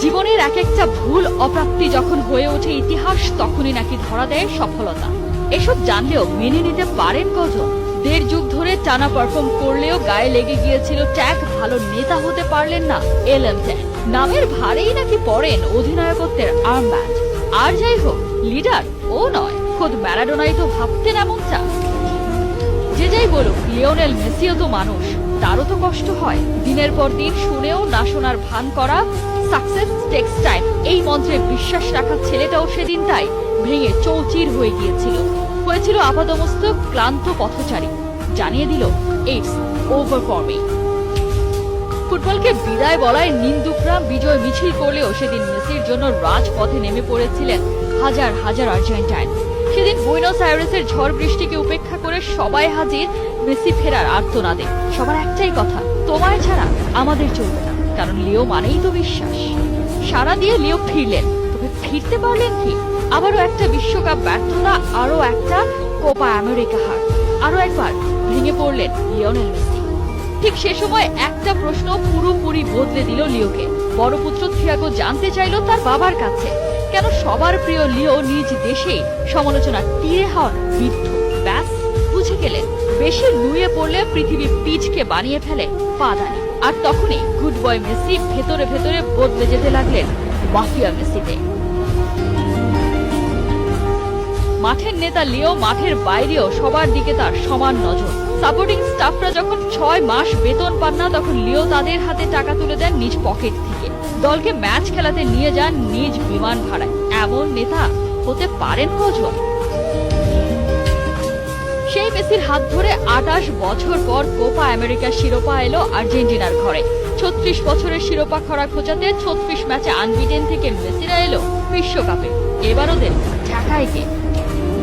জীবনের এক একটা ভুল অপ্রাপ্তি যখন হয়ে ওঠে ইতিহাস, তখনই নাকি ধরা দেয় সফলতা। এসব জানলেও মেনে নিতে পারেন কজন? ১.৫ যুগ ধরে টানা পারফর্ম করলেও গায়ে লেগে গিয়েছিল ট্যাগ, ভালো নেতা হতে পারলেন না এলএম ট্যাগ। নামের ভারেই নাকি পড়েন অধিনায়কত্বের আর্মব্যান্ড। আর যাই হোক, লিডার ও নয়, খোদ ম্যারাডোনাই তো ভাবতেন এমনটা। যে যাই বলুক, লিওনেল মেসিও তো মানুষ, তারও তো কষ্ট হয়। দিনের পর দিন শুনেও না শোনার ভান করা, সাকসেস টেকস টাইম এই মন্ত্রে বিশ্বাস রাখা ছেলেটাও সেদিন তাই ভেঙে চৌচির হয়ে গিয়েছিল। হয়েছিল আপাদমস্তক ক্লান্ত পথচারী। জানিয়ে দিল ইটস ওভার ফর মি। ফুটবলকে বিদায় বলায় নিন্দুকরা বিজয় মিছিল করলেও সেদিন মেসির জন্য রাজপথে নেমে পড়েছিলেন হাজার হাজার আর্জেন্টাইন। সেদিন বুয়েনোস আয়ারেসের ঝড় বৃষ্টিকে উপেক্ষা করে সবাই হাজির মেসি ফেরার আর্তনাদে। সবার একটাই কথা, তোমায় ছাড়া আমাদের চলবে না, কারণ লিও মানেই তো বিশ্বাস। সারা দিয়ে লিও ফিরলেন, তবে ফিরতে পারলেন কি? আবারও একটা বিশ্বকাপ ব্যর্থতা, আরো একটা কোপা আমেরিকা হার, আরো একবার ভেঙে পড়লেন লিওনেল মেসি। ঠিক সে সময় একটা প্রশ্ন পুরোপুরি বদলে দিল লিওকে। বড় পুত্র থিয়াগো জানতে চাইল তার বাবার কাছে, কেন সবার প্রিয় লিও নিজ দেশে সমালোচনার তীরে হওয়ার বৃদ্ধ। ব্যাস, বুঝে গেলেন বেশি নুয়ে পড়লে পৃথিবী পিচকে বানিয়ে ফেলে পাদানি। আর তখনই গুড বয় মেসি ভেতরে ভেতরে বদলে যেতে লাগলেন মাফিয়া মেসিতে। মাঠের নেতা লিও, মাঠের বাইরেও সবার দিকে তার সমান নজর। সাপোর্টিং স্টাফরা যখন ৬ মাস বেতন পান না, তখন লিও তাদের হাতে টাকা তুলে দেন নিজ পকেট থেকে। দলকে ম্যাচ খেলাতে নিয়ে যান নিজ বিমান ভাড়ায়। এমন নেতা হতে পারেন কজন? সেই মেসির হাত ধরে ২৮ বছর পর কোপা আমেরিকার শিরোপা এলো আর্জেন্টিনার ঘরে। ৩৬ বছরের শিরোপা খরা খোঁজাতে ৩৬ ম্যাচে আনবিটেন থেকে মেসিরা এলো বিশ্বকাপে। এবার ওদের ঠেকায় কে?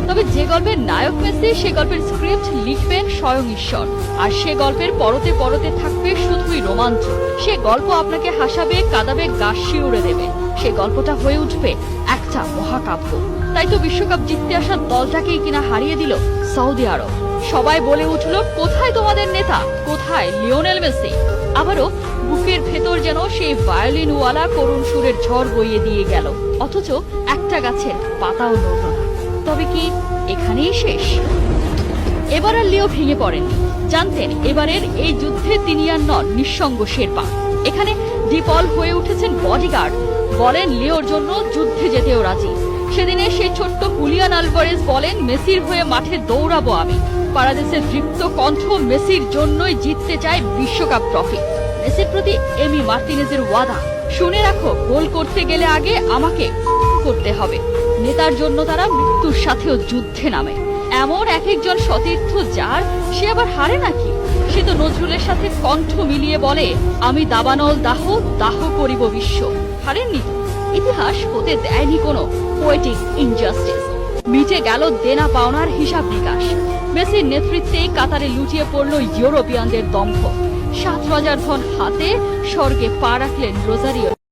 তবে যে গল্পের নায়ক মেসি, সে গল্পের স্ক্রিপ্ট লিখবেন স্বয়ং ঈশ্বর। আর সে গল্পের পরতে পরতে থাকবে শুধুই রোমাঞ্চ। সে গল্প আপনাকে হাসাবে, কাঁদাবে, গা শিউরে দেবে। সে গল্পটা হয়ে উঠবে একটা মহাকাব্য। তাই তো বিশ্বকাপ জিততে আসা দলটাকেই কিনা হারিয়ে দিল সৌদি আরব। সবাই বলে উঠল, কোথায় তোমাদের নেতা, কোথায় লিওনেল মেসি? আবারও বুকের ভেতর যেন সেই ভায়োলিনওয়ালা করুণ সুরের ঝড় বইয়ে দিয়ে গেল, অথচ একটা গাছের পাতাও নড়ল না। তবে কি এখানেই শেষ? এবার আর লিও ভেঙে পড়েননি। জানতেন এবারের এই যুদ্ধে তিনি আর নন নিঃসঙ্গ শেরপা। এখানে ডিপল হয়ে উঠেছেন বডিগার্ড। বলেন লিওর জন্য যুদ্ধে যেতেও রাজি। সেদিনে সেই ছোট্ট হুলিয়ান আলভারেজ বলেন, মেসির হয়ে মাঠে দৌড়াবো আমি। পারাদেসের দৃপ্ত কণ্ঠ, মেসির জন্যই জিততে চায় বিশ্বকাপ ট্রফি। মেসির প্রতি এমি মার্টিনেজের ওয়াদা, শুনে রাখো, গোল করতে গেলে আগে আমাকে করতে হবে। নেতার জন্য তারা মৃত্যুর সাথেও যুদ্ধে নামে। এমন এক একজন সতীর্থ যার, সে আবার হারে নাকি? সে তো নজরুলের সাথে কণ্ঠ মিলিয়ে বলে, আমি দাবানল দাহ, দাহ করিব বিশ্ব। হারেননি তো। ইতিহাস হতে দেয়নি কোনো পোয়েটিক ইনজাস্টিস। মিটে গেল দেনা পাওনার হিসাব নিকাশ। মেসির নেতৃত্বেই কাতারে লুটিয়ে পড়ল ইউরোপিয়ানদের দম্ভ। ৭ রাজার ধন হাতে স্বর্গে পা রাখলেন রোজারিও।